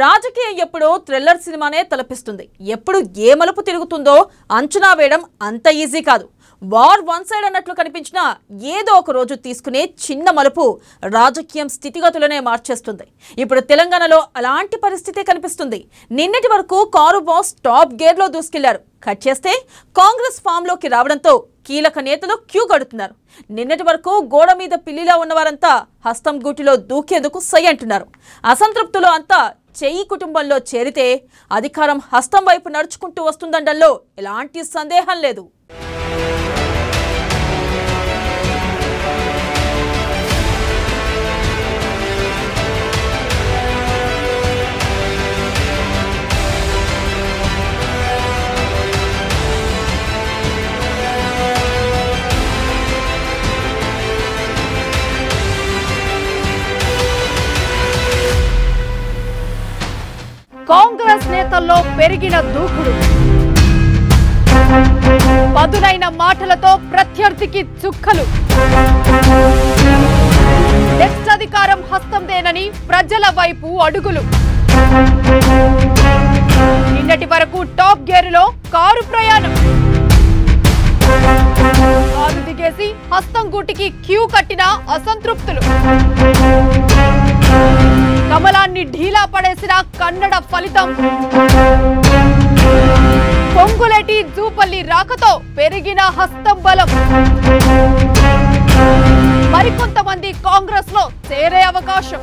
రాజకీయం ఎప్పుడో థ్రిల్లర్ సినిమానే తలపిస్తుంది. ఎప్పుడు ఏ మలుపు తిరుగుతుందో అంచనా వేయడం అంత ఈజీ కాదు. వార్ వన్ సైడ్ అన్నట్లు కనిపించినా ఏదో ఒక రోజు తీసుకునే చిన్న మలుపు రాజకీయం స్థితిగతులనే మార్చేస్తుంది. ఇప్పుడు తెలంగాణలో అలాంటి పరిస్థితి కనిపిస్తుంది. నిన్నటి వరకు కారు బాస్ టాప్ గేర్లో దూసుకెళ్లారు. కట్ చేస్తే కాంగ్రెస్ ఫామ్లోకి రావడంతో కీలక నేతలు క్యూ కడుతున్నారు. నిన్నటి వరకు గోడ మీద పిల్లిలా ఉన్నవారంతా హస్తం గూటిలో దూకేందుకు సై అంటున్నారు. అసంతృప్తులు అంతా చెయ్యి కుటుంబంలో చేరితే అధికారం హస్తం వైపు నడుచుకుంటూ వస్తుందనడంలో ఎలాంటి సందేహం లేదు. కాంగ్రెస్ నేతల్లో పెరిగిన దూకుడు, పదునైన మాటలతో ప్రత్యర్థికి చుక్కలు, నెక్స్ట్ అధికారం హస్తందేనని ప్రజల వైపు అడుగులు. నిన్నటి వరకు టాప్ గేరులో కారు ప్రయాణం, కారు దిగేసి హస్తం గూటికి క్యూ కట్టిన అసంతృప్తులు, కమలాన్ని ఢీలా పడేసిన కన్నడ ఫలితం, పొంగులేటి జూపల్లి రాకతో పెరిగిన హస్తం బలం, మరికొంతమంది కాంగ్రెస్ లో చేరే అవకాశం.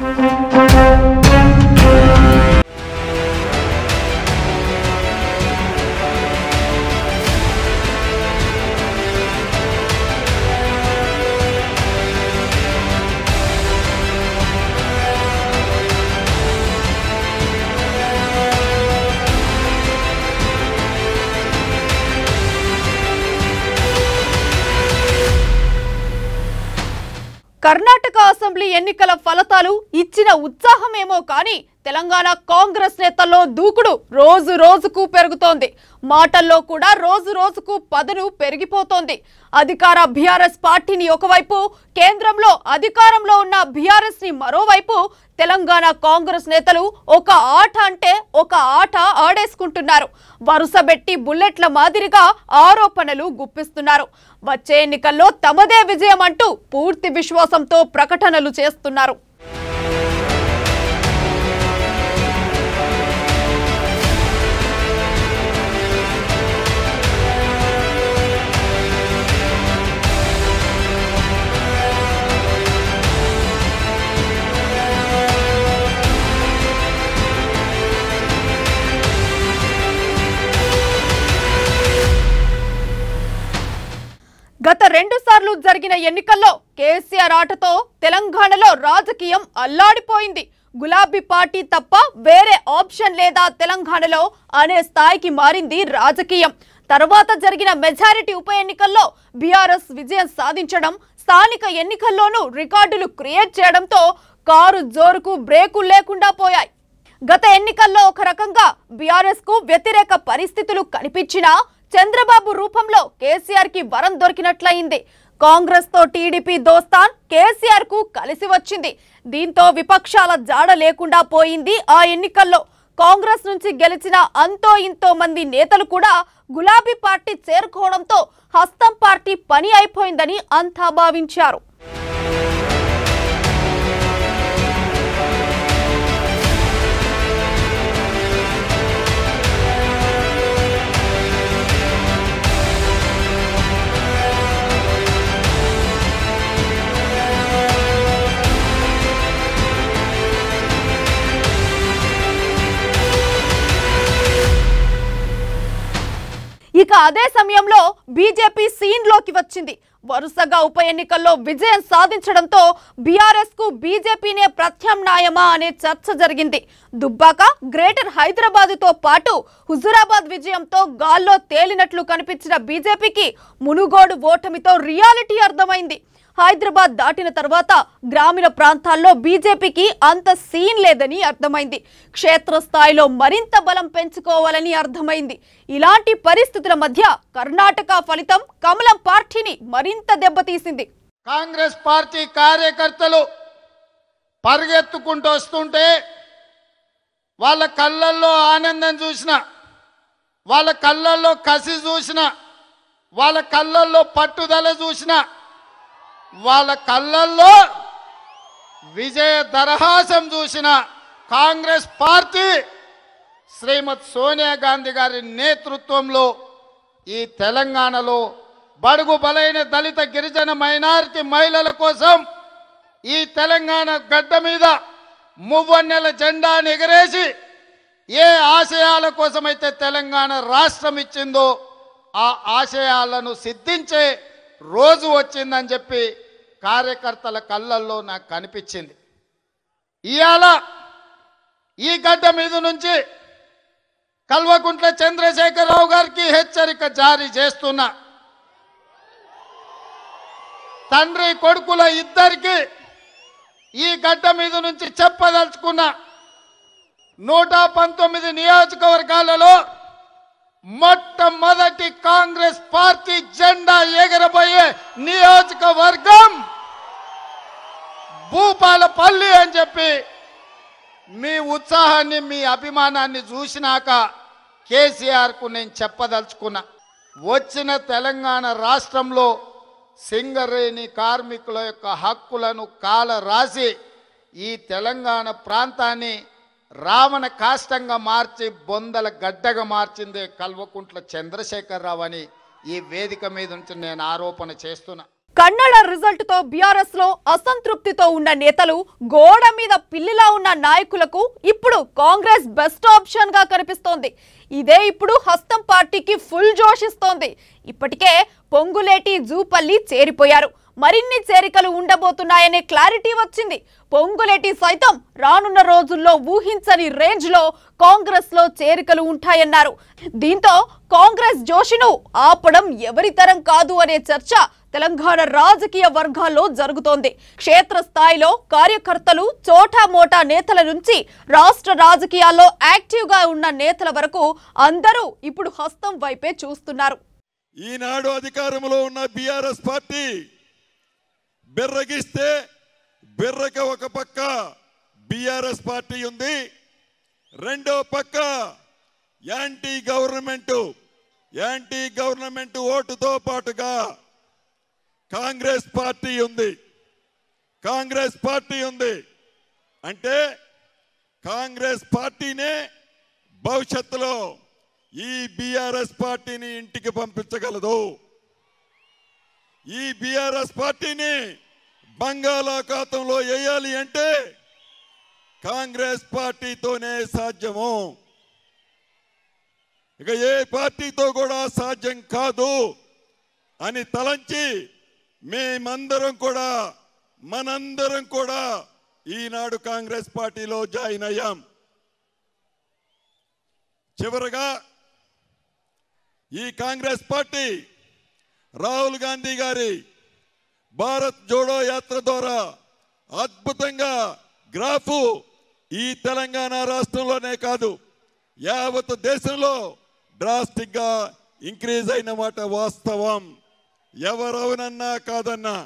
కర్ణాటక అసెంబ్లీ ఎన్నికల ఫలితాలు ఇచ్చిన ఉత్సాహమేమో కానీ తెలంగాణ కాంగ్రెస్ నేతల్లో దూకుడు రోజు రోజుకు పెరుగుతోంది. మాటల్లో కూడా రోజు రోజుకు పదును పెరిగిపోతోంది. అధికార బీఆర్ఎస్ పార్టీని ఒకవైపు, కేంద్రంలో అధికారంలో ఉన్న బీఆర్ఎస్ ని మరోవైపు తెలంగాణ కాంగ్రెస్ నేతలు ఒక ఆట అంటే ఒక ఆట ఆడేసుకుంటున్నారు. వరుసబెట్టి బుల్లెట్ల మాదిరిగా ఆరోపణలు గుప్పిస్తున్నారు. వచ్చే ఎన్నికల్లో తమదే విజయం అంటూ పూర్తి విశ్వాసంతో ప్రకటనలు చేస్తున్నారు. గత 2 సార్లు జరిగిన ఎన్నికల్లో కేసీఆర్ ఆటతో తెలంగాణలో రాజకీయం అల్లాడిపోయింది. గులాబీ పార్టీ తప్ప వేరే ఆప్షన్ లేదా తెలంగాణలో అనే స్థాయికి మారింది రాజకీయం. తర్వాత జరిగిన మెజారిటీ ఉప ఎన్నికల్లో బీఆర్ఎస్ విజయం సాధించడం, స్థానిక ఎన్నికల్లోనూ రికార్డులు క్రియేట్ చేయడంతో కారు జోరుకు బ్రేకులు లేకుండా పోయాయి. గత ఎన్నికల్లో ఒక రకంగా బీఆర్ఎస్ కు వ్యతిరేక పరిస్థితులు కనిపించినా చంద్రబాబు రూపంలో కేసీఆర్ కి వరం దొరికినట్లయింది. కాంగ్రెస్ తో టీడీపీ దోస్తాన్ కేసీఆర్ కు కలిసి వచ్చింది. దీంతో విపక్షాల జాడ లేకుండా పోయింది. ఆ ఎన్నికల్లో కాంగ్రెస్ నుంచి గెలిచిన అంతో ఇంతో మంది నేతలు కూడా గులాబీ పార్టీ చేరుకోవడంతో హస్తం పార్టీ పని అయిపోయిందని అంతా భావించారు. ఇక అదే సమయంలో బీజేపీ సీన్ లోకి వచ్చింది. వరుసగా ఉప ఎన్నికల్లో విజయం సాధించడంతో బీఆర్ఎస్ కు బీజేపీనే ప్రత్యామ్నాయమా అనే చర్చ జరిగింది. దుబ్బాక, గ్రేటర్ హైదరాబాద్ తో పాటు హుజూరాబాద్ విజయంతో గాల్లో తేలినట్లు కనిపించిన బీజేపీకి మునుగోడు ఓటమితో రియాలిటీ అర్థమైంది. హైదరాబాద్ దాటిన తర్వాత గ్రామీణ ప్రాంతాల్లో బీజేపీకి అంత సీన్ లేదని అర్థమైంది. క్షేత్రస్థాయిలో మరింత బలం పెంచుకోవాలని అర్థమైంది. ఇలాంటి పరిస్థితుల మధ్య కర్ణాటక ఫలితం కమలం పార్టీని మరింత దెబ్బతీసింది. కాంగ్రెస్ పార్టీ కార్యకర్తలు పరిగెత్తుకుంటూ వస్తుంటే వాళ్ళ కళ్ళల్లో ఆనందం చూసిన, వాళ్ళ కళ్ళల్లో కసి చూసిన, వాళ్ళ కళ్ళల్లో పట్టుదల చూసిన, వాళ్ళ కళ్ళల్లో విజయ దరహాసం చూసిన కాంగ్రెస్ పార్టీ శ్రీమతి సోనియా గాంధీ గారి నేతృత్వంలో ఈ తెలంగాణలో బడుగు బలైన దళిత గిరిజన మైనారిటీ మహిళల కోసం ఈ తెలంగాణ గడ్డ మీద మువ్వన్నెల జెండాను ఎగరేసి ఏ ఆశయాల కోసమైతే తెలంగాణ రాష్ట్రం ఇచ్చిందో ఆ ఆశయాలను సిద్ధించే రోజు వచ్చిందని చెప్పి కార్యకర్తల కళ్ళల్లో నాకు కనిపించింది. ఇవాళ ఈ గడ్డ మీద నుంచి కల్వకుంట్ల చంద్రశేఖరరావు గారికి హెచ్చరిక జారీ చేస్తున్నా. తండ్రి కొడుకుల ఇద్దరికి ఈ గడ్డ మీద నుంచి చెప్పదలుచుకున్న 119 నియోజకవర్గాలలో మొట్టమొదటి కాంగ్రెస్ పార్టీ జెండా ఎగరబోయే నియోజకవర్గం భూపాలపల్లి అని చెప్పి మీ ఉత్సాహాన్ని మీ అభిమానాన్ని చూసినాక కేసీఆర్కు నేను చెప్పదలుచుకున్నా. వచ్చిన తెలంగాణ రాష్ట్రంలో సింగరేణి కార్మికుల యొక్క హక్కులను కాల రాసి ఈ తెలంగాణ ప్రాంతాన్ని రావణ కాష్టంగా మార్చి బొందల గడ్డగా మార్చిందే కల్వకుంట్ల చంద్రశేఖరరావు అని ఈ వేదిక మీద నుంచి నేను ఆరోపణ చేస్తున్నా. కన్నడ రిజల్ట్ తో బీఆర్ఎస్ లో అసంతృప్తితో ఉన్న నేతలు, గోడ మీద పిల్లిలా ఉన్న నాయకులకు ఇప్పుడు కాంగ్రెస్ బెస్ట్ ఆప్షన్ గా కనిపిస్తోంది. ఇదే ఇప్పుడు హస్తం పార్టీకి ఫుల్ జోష్ ఇస్తోంది. ఇప్పటికే పొంగులేటి, జూపల్లి చేరిపోయారు. మరిన్ని చేరికలు ఉండబోతున్నాయనే క్లారిటీ వచ్చింది. పొంగులేటి సైతం రానున్న రోజుల్లో ఊహించని రేంజ్ లో కాంగ్రెస్ లో చేరికలు ఉంటాయన్నారు. దీంతో కాంగ్రెస్ జోషును ఆపడం ఎవరి తరం కాదు అనే చర్చ తెలంగాణ రాజకీయ వర్గాల్లో జరుగుతోంది. క్షేత్రస్థాయిలో కార్యకర్తలు, చోటా మోటా నేతల నుంచి రాష్ట్ర రాజకీయాల్లో యాక్టివ్ గా ఉన్న నేతల వరకు అందరూ ఇప్పుడు హస్తం వైపే చూస్తున్నారు. ఈనాడు అధికారంలో ఉన్న బీఆర్ఎస్ పార్టీ బెర్రగిస్తే బెర్రక ఒక పక్క బీఆర్ఎస్ పార్టీ ఉంది, రెండో పక్క యాంటీ గవర్నమెంట్ ఓటుతో పాటుగా కాంగ్రెస్ పార్టీ ఉంది. అంటే కాంగ్రెస్ పార్టీనే భవిష్యత్తులో ఈ బీఆర్ఎస్ పార్టీని ఇంటికి పంపించగలదు. ఈ బీఆర్ఎస్ పార్టీని బంగాళాఖాతంలో వేయాలి అంటే కాంగ్రెస్ పార్టీతోనే సాధ్యము. ఇక ఏ పార్టీతో కూడా సాధ్యం కాదు అని తలంచి మనందరం కూడా ఈనాడు కాంగ్రెస్ పార్టీలో జాయిన్ అయ్యాం. చివరగా ఈ కాంగ్రెస్ పార్టీ రాహుల్ గాంధీ గారి భారత్ జోడో యాత్ర ద్వారా అద్భుతంగా గ్రాఫ్ ఈ తెలంగాణ రాష్ట్రంలోనే కాదు యావత్ దేశంలో డ్రాస్టిక్ గా ఇంక్రీజ్ అయిన మాట వాస్తవం. ఎవరవునన్నా కాదన్నా.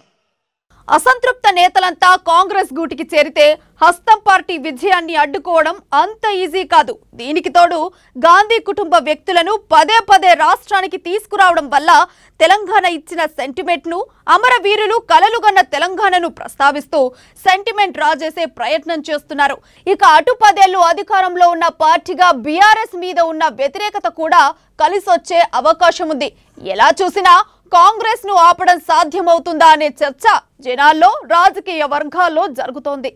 అసంతృప్త నేతలంతా కాంగ్రెస్ గూటికి చేరితే హస్తం పార్టీ విజయాన్ని అడ్డుకోవడం అంత ఈజీ కాదు. దీనికి తోడు గాంధీ కుటుంబ వ్యక్తులను పదే పదే రాష్ట్రానికి తీసుకురావడం వల్ల తెలంగాణ ఇచ్చిన సెంటిమెంట్ ను, అమరవీరులు కలలుగన్న తెలంగాణను ప్రస్తావిస్తూ సెంటిమెంట్ డ్రా చేసే ప్రయత్నం చేస్తున్నారు. ఇక అటు 10 ఏళ్లు అధికారంలో ఉన్న పార్టీగా బీఆర్ఎస్ మీద ఉన్న వ్యతిరేకత కూడా కలిసొచ్చే అవకాశం ఉంది. ఎలా చూసినా కాంగ్రెస్ ను ఆపడం సాధ్యమవుతుందా అనే చర్చ జనాల్లో, రాజకీయ వర్గాల్లో జరుగుతోంది.